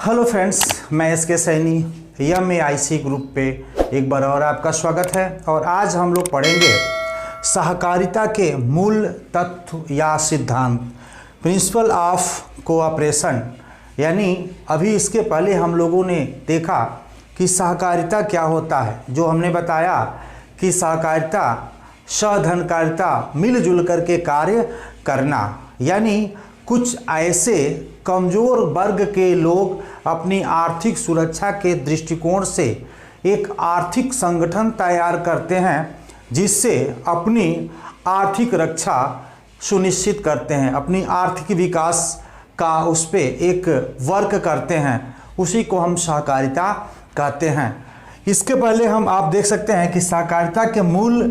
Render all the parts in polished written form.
Hello friends, मैं SK Saini MAIC group पे एक बार और आपका स्वागत है। और आज हम लोग पढ़ेंगे सहकारिता के मूल तत्व या सिद्धांत, प्रिंसिपल ऑफ कोऑपरेशन। यानी अभी इसके पहले हम लोगों ने देखा कि सहकारिता क्या होता है, जो हमने बताया कि सहकारिता सधनकारिता मिलजुल करके कार्य करना, यानी कुछ ऐसे कमज़ोर वर्ग के लोग अपनी आर्थिक सुरक्षा के दृष्टिकोण से एक आर्थिक संगठन तैयार करते हैं, जिससे अपनी आर्थिक रक्षा सुनिश्चित करते हैं, अपनी आर्थिक विकास का उस पर एक वर्क करते हैं। उसी को हम सहकारिता कहते हैं। इसके पहले आप देख सकते हैं कि सहकारिता के मूल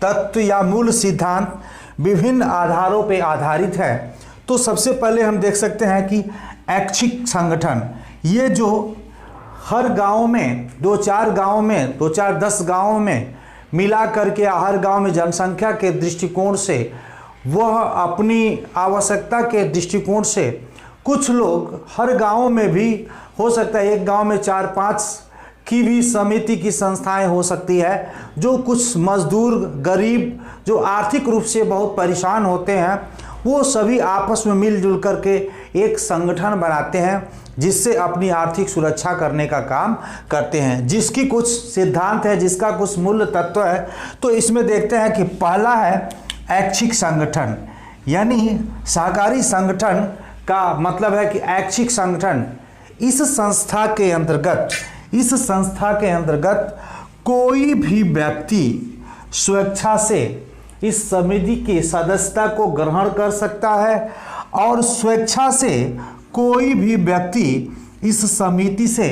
तत्व या मूल सिद्धांत विभिन्न आधारों पर आधारित है। तो सबसे पहले हम देख सकते हैं कि ऐच्छिक संगठन, ये जो हर गांव में दो चार 10 गांवों में मिला करके हर गांव में जनसंख्या के दृष्टिकोण से वह अपनी आवश्यकता के दृष्टिकोण से कुछ लोग हर गांव में भी हो सकता है, एक गांव में 4-5 की भी समिति की संस्थाएं हो सकती है, जो कुछ मजदूर गरीब जो आर्थिक रूप से बहुत परेशान होते हैं, वो सभी आपस में मिलजुल करके एक संगठन बनाते हैं, जिससे अपनी आर्थिक सुरक्षा करने का काम करते हैं, जिसकी कुछ सिद्धांत है, जिसका कुछ मूल तत्व है। तो इसमें देखते हैं कि पहला है ऐच्छिक संगठन, यानी सहकारी संगठन का मतलब है कि ऐच्छिक संगठन इस संस्था के अंतर्गत कोई भी व्यक्ति स्वेच्छा से इस समिति की सदस्यता को ग्रहण कर सकता है और स्वेच्छा से कोई भी व्यक्ति इस समिति से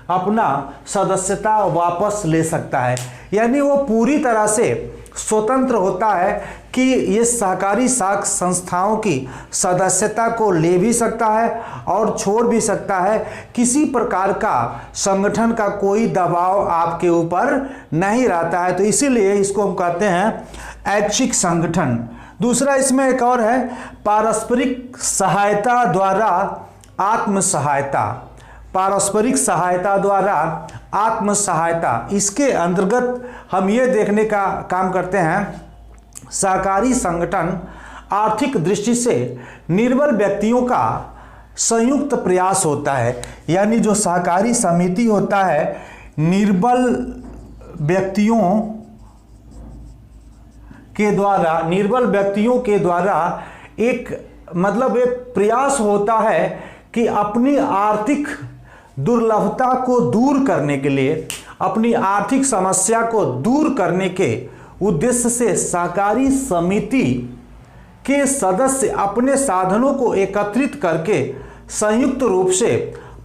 अपना सदस्यता वापस ले सकता है। यानी वो पूरी तरह से स्वतंत्र होता है कि ये सहकारी साख संस्थाओं की सदस्यता को ले भी सकता है और छोड़ भी सकता है। किसी प्रकार का संगठन का कोई दबाव आपके ऊपर नहीं रहता है। तो इसीलिए इसको हम कहते हैं ऐच्छिक संगठन। दूसरा इसमें एक और है पारस्परिक सहायता द्वारा आत्मसहायता। पारस्परिक सहायता द्वारा आत्मसहायता, इसके अंतर्गत हम ये देखने का काम करते हैं, सहकारी संगठन आर्थिक दृष्टि से निर्बल व्यक्तियों का संयुक्त प्रयास होता है। यानी जो सहकारी समिति होता है, निर्बल व्यक्तियों के द्वारा एक प्रयास होता है कि अपनी आर्थिक दुर्लभता को दूर करने के लिए, अपनी आर्थिक समस्या को दूर करने के उद्देश्य से सहकारी समिति के सदस्य अपने साधनों को एकत्रित करके संयुक्त रूप से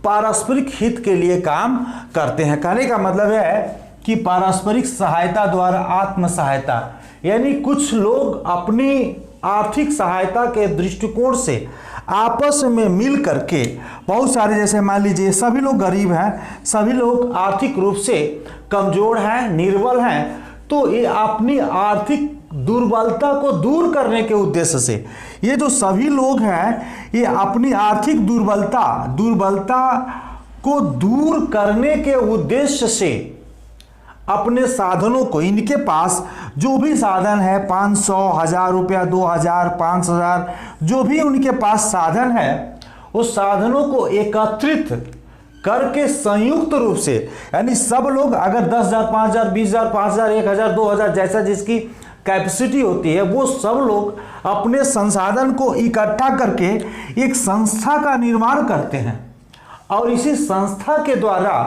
पारस्परिक हित के लिए काम करते हैं। कहने का मतलब है कि पारस्परिक सहायता द्वारा आत्मसहायता, यानी कुछ लोग अपनी आर्थिक सहायता के दृष्टिकोण से आपस में मिल करके बहुत सारे, जैसे मान लीजिए सभी लोग गरीब हैं, सभी लोग आर्थिक रूप से कमज़ोर हैं, निर्बल हैं, तो ये अपनी आर्थिक दुर्बलता को दूर करने के उद्देश्य से ये जो सभी लोग हैं, ये अपनी आर्थिक दुर्बलता को दूर करने के उद्देश्य से अपने साधनों को, इनके पास जो भी साधन है, 500, 1000 रुपया, 2000, 5000, जो भी उनके पास साधन है, उस साधनों को एकत्रित करके संयुक्त रूप से, यानी सब लोग अगर 10,000, 5,000, 20,000, 5,000, 1,000, 2,000 जैसा जिसकी कैपेसिटी होती है, वो सब लोग अपने संसाधन को इकट्ठा करके एक संस्था का निर्माण करते हैं और इसी संस्था के द्वारा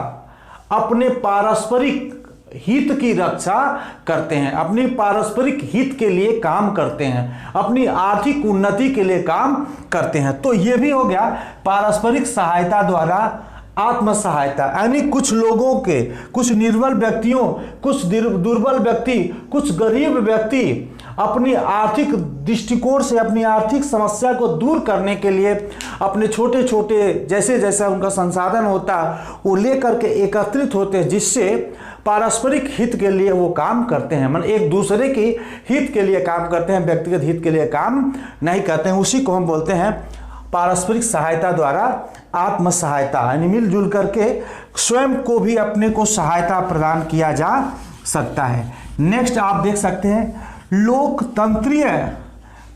अपने पारस्परिक हित की रक्षा करते हैं, अपनी पारस्परिक हित के लिए काम करते हैं, अपनी आर्थिक उन्नति के लिए काम करते हैं। तो ये भी हो गया पारस्परिक सहायता द्वारा आत्मसहायता, यानी कुछ लोगों के, कुछ निर्बल व्यक्तियों, कुछ दुर्बल व्यक्ति, कुछ गरीब व्यक्ति अपनी आर्थिक दृष्टिकोण से अपनी आर्थिक समस्या को दूर करने के लिए अपने छोटे छोटे जैसे जैसा उनका संसाधन होता है वो लेकर के एकत्रित होते हैं, जिससे पारस्परिक हित के लिए वो काम करते हैं। मतलब एक दूसरे के हित के लिए काम करते हैं, व्यक्तिगत हित के लिए काम नहीं करते हैं। उसी को हम बोलते हैं पारस्परिक सहायता द्वारा आत्म सहायता यानी मिलजुल करके स्वयं को भी अपने को सहायता प्रदान किया जा सकता है। नेक्स्ट आप देख सकते हैं लोकतंत्रीय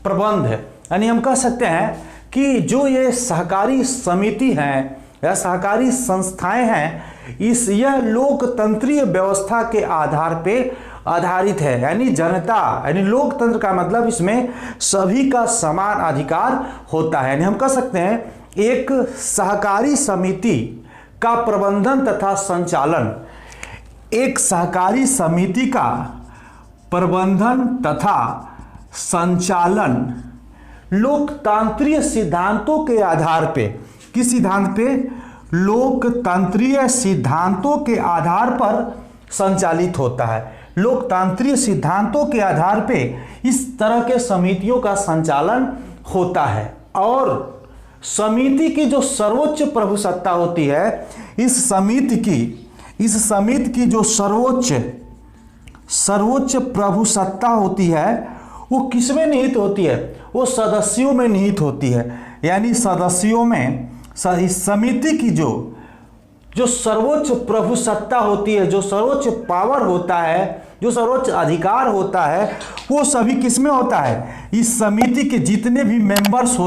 प्रबंध, यानी हम कह सकते हैं कि जो ये सहकारी समिति हैं या सहकारी संस्थाएं हैं, यह लोकतंत्रीय व्यवस्था के आधार पे आधारित है। यानी जनता, यानी लोकतंत्र का मतलब इसमें सभी का समान अधिकार होता है। यानी हम कह सकते हैं एक सहकारी समिति का प्रबंधन तथा संचालन, एक सहकारी समिति का प्रबंधन तथा संचालन लोकतांत्रिक सिद्धांतों के आधार पे, किस सिद्धांत पे? लोकतांत्रिक सिद्धांतों के आधार पर संचालित होता है। लोकतांत्रिक सिद्धांतों के आधार पे इस तरह के समितियों का संचालन होता है। और समिति की जो सर्वोच्च प्रभुसत्ता होती है, इस समिति की जो सर्वोच्च प्रभुसत्ता होती है, वो किसमें निहित होती है? वो सदस्यों में निहित होती है। यानी सदस्यों में इस समिति की जो सर्वोच्च प्रभुसत्ता होती है, जो सर्वोच्च पावर होता है, जो सर्वोच्च अधिकार होता है, वो सभी किसमें होता है? इस समिति के जितने भी मेंबर्स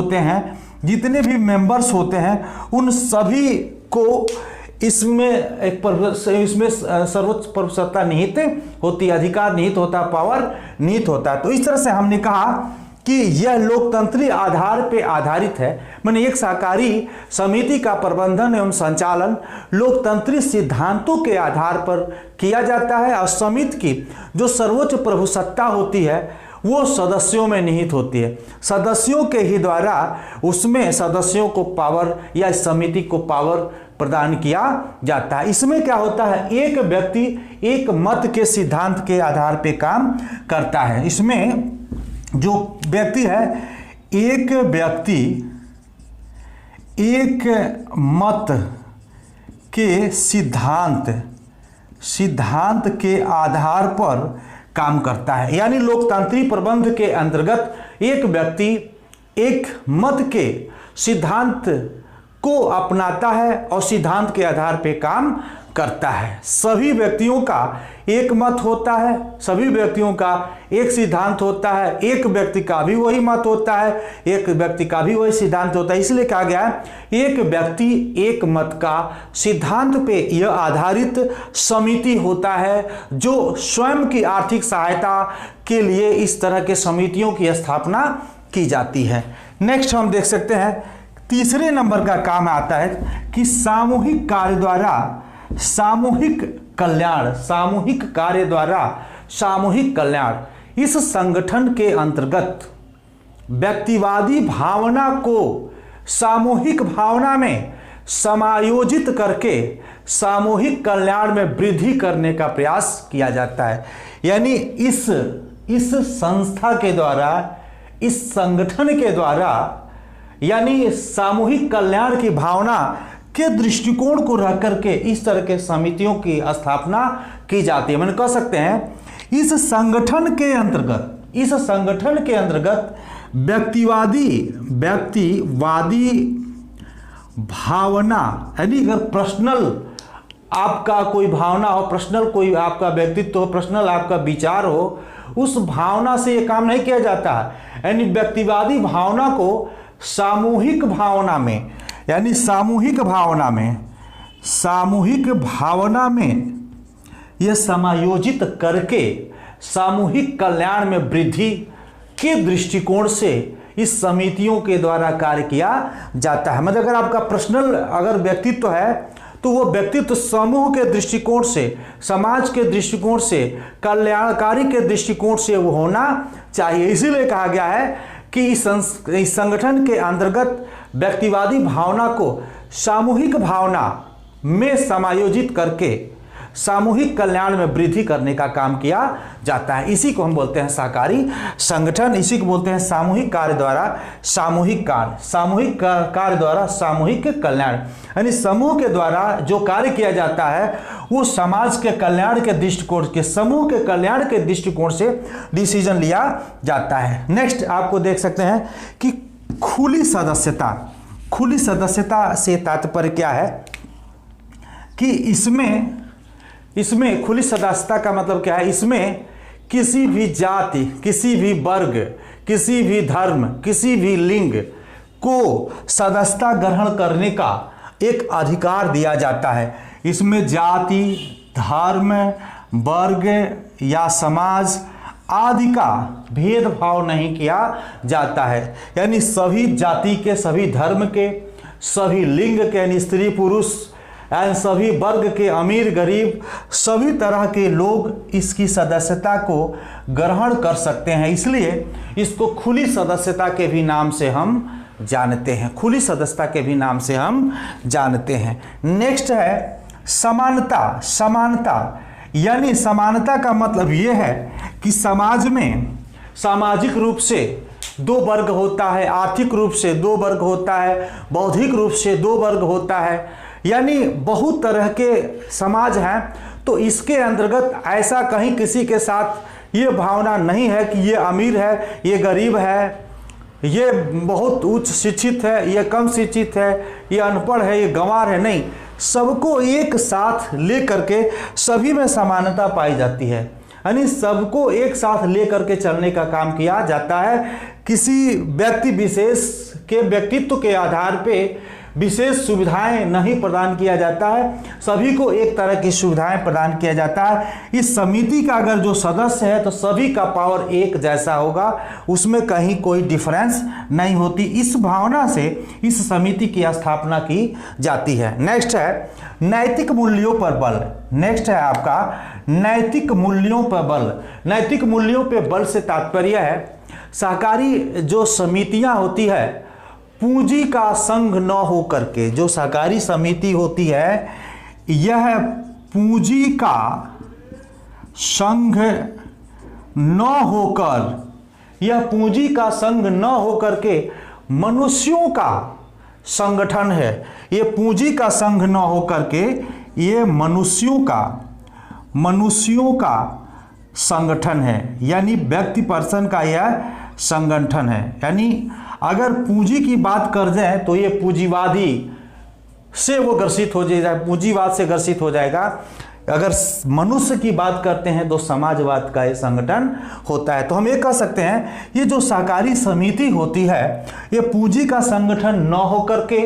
होते हैं उन सभी को इसमें सर्वोच्च प्रभुसत्ता निहित होती है, अधिकार निहित होता है, पावर निहित होता है। तो इस तरह से हमने कहा कि यह लोकतंत्रीय आधार पे आधारित है। माने एक सहकारी समिति का प्रबंधन एवं संचालन लोकतंत्रीय सिद्धांतों के आधार पर किया जाता है और समिति की जो सर्वोच्च प्रभुसत्ता होती है वो सदस्यों में निहित होती है। सदस्यों के ही द्वारा उसमें सदस्यों को पावर या इस समिति को पावर प्रदान किया जाता है। इसमें क्या होता है? एक व्यक्ति एक मत के सिद्धांत के आधार पे काम करता है। इसमें जो व्यक्ति है, एक व्यक्ति एक मत के सिद्धांत के आधार पर काम करता है। यानी लोकतांत्रिक प्रबंध के अंतर्गत एक व्यक्ति एक मत के सिद्धांत को अपनाता है और सिद्धांत के आधार पे काम करता है। सभी व्यक्तियों का एक मत होता है, सभी व्यक्तियों का एक सिद्धांत होता है, एक व्यक्ति का भी वही मत होता है, एक व्यक्ति का भी वही सिद्धांत होता है। इसलिए कहा गया है एक व्यक्ति एक मत का सिद्धांत पे यह आधारित समिति होता है जो स्वयं की आर्थिक सहायता के लिए इस तरह के समितियों की स्थापना की जाती है। नेक्स्ट हम देख सकते हैं तीसरे नंबर का काम आता है कि सामूहिक कार्य द्वारा सामूहिक कल्याण। इस संगठन के अंतर्गत व्यक्तिवादी भावना को सामूहिक भावना में समायोजित करके सामूहिक कल्याण में वृद्धि करने का प्रयास किया जाता है। यानी इस संस्था के द्वारा, इस संगठन के द्वारा, यानी सामूहिक कल्याण की भावना के दृष्टिकोण को रख करके इस तरह के समितियों की स्थापना की जाती है। मैंने कह सकते हैं इस संगठन के अंतर्गत व्यक्तिवादी भावना, यानी अगर पर्सनल आपका कोई भावना हो, पर्सनल कोई आपका व्यक्तित्व हो, पर्सनल आपका विचार हो, उस भावना से ये काम नहीं किया जाता है। यानी व्यक्तिवादी भावना को सामूहिक भावना में, यानी सामूहिक भावना में यह समायोजित करके सामूहिक कल्याण में वृद्धि के दृष्टिकोण से इस समितियों के द्वारा कार्य किया जाता है। मतलब अगर आपका पर्सनल अगर व्यक्तित्व है तो वो व्यक्तित्व समूह के दृष्टिकोण से, समाज के दृष्टिकोण से, कल्याणकारी के दृष्टिकोण से वो होना चाहिए। इसीलिए कहा गया है कि इस संगठन के अंतर्गत व्यक्तिवादी भावना को सामूहिक भावना में समायोजित करके सामूहिक कल्याण में वृद्धि करने का काम किया जाता है। इसी को हम बोलते हैं सहकारी संगठन, इसी को बोलते हैं सामूहिक कार्य द्वारा सामूहिक कार्य द्वारा सामूहिक कल्याण। यानी समूह के द्वारा जो कार्य किया जाता है वो समाज के कल्याण के दृष्टिकोण के, समूह के कल्याण के दृष्टिकोण से डिसीजन लिया जाता है। नेक्स्ट आपको देख सकते हैं कि खुली सदस्यता, खुली सदस्यता से तात्पर्य क्या है कि इसमें खुली सदस्यता का मतलब क्या है, इसमें किसी भी जाति, किसी भी वर्ग, किसी भी धर्म, किसी भी लिंग को सदस्यता ग्रहण करने का एक अधिकार दिया जाता है। इसमें जाति, धर्म, वर्ग या समाज आदि का भेदभाव नहीं किया जाता है। यानी सभी जाति के, सभी धर्म के, सभी लिंग के, यानी स्त्री पुरुष एंड सभी वर्ग के, अमीर गरीब, सभी तरह के लोग इसकी सदस्यता को ग्रहण कर सकते हैं। इसलिए इसको खुली सदस्यता के भी नाम से हम जानते हैं, खुली सदस्यता के भी नाम से हम जानते हैं। नेक्स्ट है समानता। समानता यानी समानता का मतलब यह है कि समाज में सामाजिक रूप से दो वर्ग होता है, आर्थिक रूप से दो वर्ग होता है, बौद्धिक रूप से दो वर्ग होता है, यानी बहुत तरह के समाज हैं। तो इसके अंतर्गत ऐसा कहीं किसी के साथ ये भावना नहीं है कि ये अमीर है, ये गरीब है, ये बहुत उच्च शिक्षित है, ये कम शिक्षित है, ये अनपढ़ है, ये गंवार है। नहीं, सबको एक साथ लेकर के सभी में समानता पाई जाती है, यानी सबको एक साथ लेकर के चलने का काम किया जाता है। किसी व्यक्ति विशेष के व्यक्तित्व के आधार पे विशेष सुविधाएं नहीं प्रदान किया जाता है, सभी को एक तरह की सुविधाएं प्रदान किया जाता है। इस समिति का अगर जो सदस्य है तो सभी का पावर एक जैसा होगा, उसमें कहीं कोई डिफरेंस नहीं होती। इस भावना से इस समिति की स्थापना की जाती है। नेक्स्ट है नैतिक मूल्यों पर बल। नेक्स्ट है आपका नैतिक मूल्यों पर बल। नैतिक मूल्यों पर बल से तात्पर्य है सहकारी जो समितियां होती है पूंजी का संघ न हो करके, जो सहकारी समिति होती है यह पूंजी का संघ न होकर, यह पूंजी का संघ न होकर के मनुष्यों का संगठन है। ये पूंजी का संघ न होकर के ये मनुष्यों का संगठन है, यानी व्यक्ति पर्सन का यह संगठन है। यानी अगर पूंजी की बात कर जाए तो ये पूंजीवादी से वो ग्रसित हो जाएगा, पूंजीवाद से ग्रसित हो जाएगा। अगर मनुष्य की बात करते हैं तो समाजवाद का ये संगठन होता है। तो हम ये कह सकते हैं ये जो सहकारी समिति होती है ये पूंजी का संगठन न होकर के,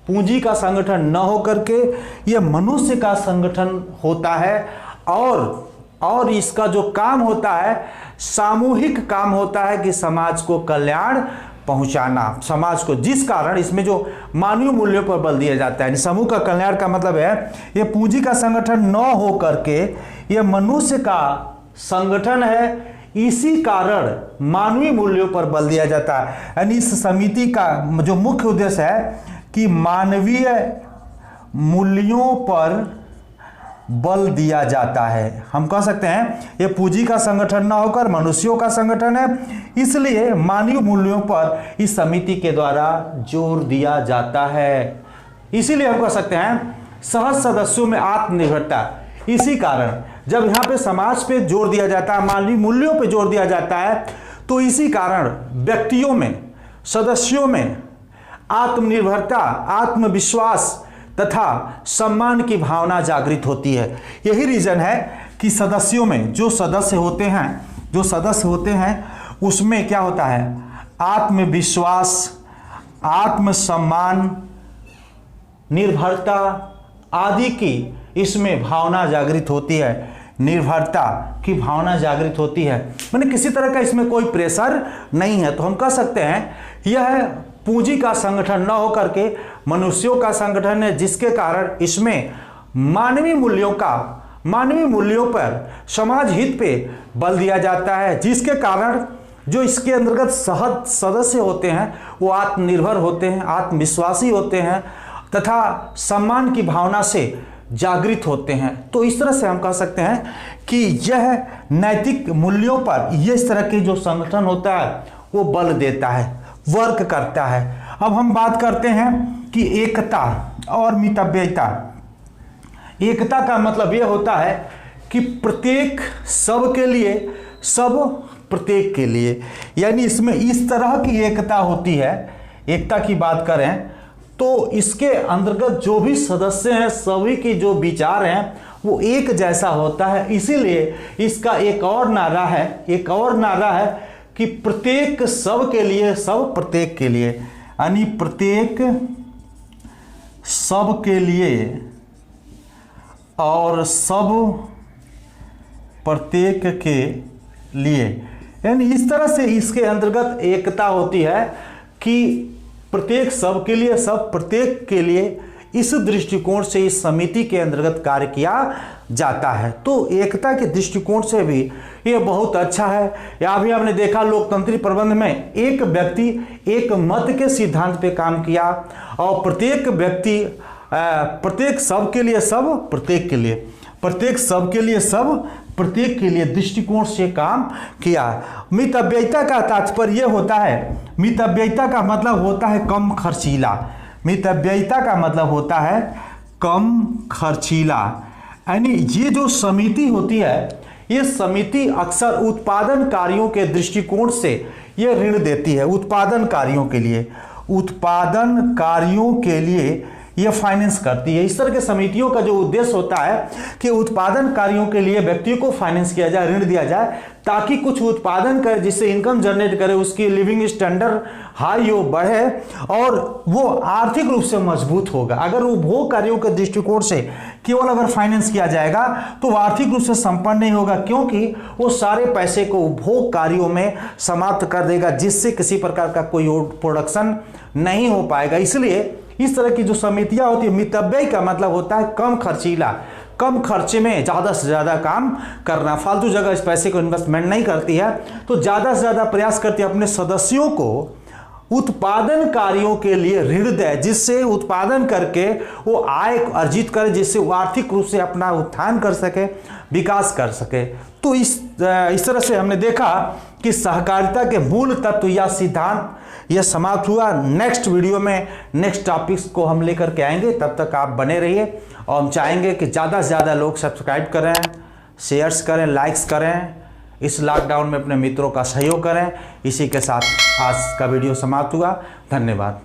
पूंजी का संगठन न होकर के ये मनुष्य का संगठन होता है। और इसका जो काम होता है सामूहिक काम होता है कि समाज को कल्याण पहुंचाना, समाज को, जिस कारण इसमें जो मानवीय मूल्यों पर बल दिया जाता है। समूह का कल्याण का मतलब है ये पूंजी का संगठन न हो करके ये मनुष्य का संगठन है, इसी कारण मानवीय मूल्यों पर बल दिया जाता है। यानी इस समिति का जो मुख्य उद्देश्य है कि मानवीय मूल्यों पर बल दिया जाता है। हम कह सकते हैं ये पूंजी का संगठन ना होकर मनुष्यों का संगठन है, इसलिए मानवीय मूल्यों पर इस समिति के द्वारा जोर दिया जाता है। इसीलिए हम कह सकते हैं सहज सदस्यों में आत्मनिर्भरता। इसी कारण जब यहाँ पे समाज पे जोर दिया जाता है, मानवीय मूल्यों पे जोर दिया जाता है, तो इसी कारण व्यक्तियों में, सदस्यों में आत्मनिर्भरता, आत्मविश्वास तथा सम्मान की भावना जागृत होती है। यही रीजन है कि सदस्यों में जो सदस्य होते हैं उसमें क्या होता है, आत्मविश्वास, आत्मसम्मान, निर्भरता आदि की इसमें भावना जागृत होती है। निर्भरता की भावना जागृत होती है, मैंने किसी तरह का इसमें कोई प्रेशर नहीं है। तो हम कह सकते हैं यह पूंजी का संगठन न होकर के मनुष्यों का संगठन है, जिसके कारण इसमें मानवीय मूल्यों पर, समाज हित पे बल दिया जाता है, जिसके कारण जो इसके अंतर्गत सहज सदस्य होते हैं वो आत्मनिर्भर होते हैं, आत्मविश्वासी होते हैं तथा सम्मान की भावना से जागृत होते हैं। तो इस तरह से हम कह सकते हैं कि यह नैतिक मूल्यों पर ये इस तरह के जो संगठन होता है वो बल देता है, वर्क करता है। अब हम बात करते हैं कि एकता और मितव्ययिता। एकता का मतलब यह होता है कि प्रत्येक सब के लिए, सब प्रत्येक के लिए, यानी इसमें इस तरह की एकता होती है। एकता की बात करें तो इसके अंतर्गत जो भी सदस्य हैं सभी के जो विचार हैं वो एक जैसा होता है। इसीलिए इसका एक और नारा है कि प्रत्येक सब के लिए सब प्रत्येक के लिए, यानी प्रत्येक सब के लिए और सब प्रत्येक के लिए, यानी इस तरह से इसके अंतर्गत एकता होती है कि प्रत्येक सब के लिए सब प्रत्येक के लिए। इस दृष्टिकोण से इस समिति के अंतर्गत कार्य किया जाता है। तो एकता के दृष्टिकोण से भी ये बहुत अच्छा है। या भी हमने देखा लोकतंत्री प्रबंध में एक व्यक्ति एक मत के सिद्धांत पे काम किया और प्रत्येक व्यक्ति प्रत्येक सब के लिए सब प्रत्येक के लिए, प्रत्येक सब के लिए सब प्रत्येक के लिए दृष्टिकोण से काम किया। मितव्ययिता का तात्पर्य यह होता है, मितव्ययिता का मतलब होता है कम खर्चीला। मितव्ययिता का मतलब होता है कम खर्चीला, यानी ये जो समिति होती है ये समिति अक्सर उत्पादन कार्यों के दृष्टिकोण से ये ऋण देती है। उत्पादन कार्यों के लिए, उत्पादन कार्यों के लिए ये फाइनेंस करती है। इस तरह के समितियों का जो उद्देश्य होता है कि उत्पादन कार्यों के लिए व्यक्ति को फाइनेंस किया जाए, ऋण दिया जाए, ताकि कुछ उत्पादन करे जिससे इनकम जनरेट करे, उसकी लिविंग स्टैंडर्ड हाई हो, बढ़े और वो आर्थिक रूप से मजबूत होगा। अगर उपभोग कार्यों के दृष्टिकोण से केवल अगर फाइनेंस किया जाएगा तो वो आर्थिक रूप से संपन्न नहीं होगा, क्योंकि वो सारे पैसे को उपभोग कार्यों में समाप्त कर देगा, जिससे किसी प्रकार का कोई प्रोडक्शन नहीं हो पाएगा। इसलिए इस तरह की जो समितियां होती है, मितव्ययी का मतलब होता है कम खर्चीला, कम खर्चे में ज़्यादा से ज़्यादा काम करना, फालतू जगह इस पैसे को इन्वेस्टमेंट नहीं करती है, तो ज़्यादा से ज़्यादा प्रयास करती है अपने सदस्यों को उत्पादन कार्यों के लिए ऋण दे, जिससे उत्पादन करके वो आय अर्जित करे, जिससे वो आर्थिक रूप से अपना उत्थान कर सके, विकास कर सके। तो इस तरह से हमने देखा कि सहकारिता के मूल तत्व या सिद्धांत यह समाप्त हुआ। नेक्स्ट वीडियो में नेक्स्ट टॉपिक्स को हम लेकर के आएंगे, तब तक आप बने रहिए और हम चाहेंगे कि ज़्यादा से ज़्यादा लोग सब्सक्राइब करें, शेयर्स करें, लाइक्स करें, इस लॉकडाउन में अपने मित्रों का सहयोग करें। इसी के साथ आज का वीडियो समाप्त हुआ। धन्यवाद।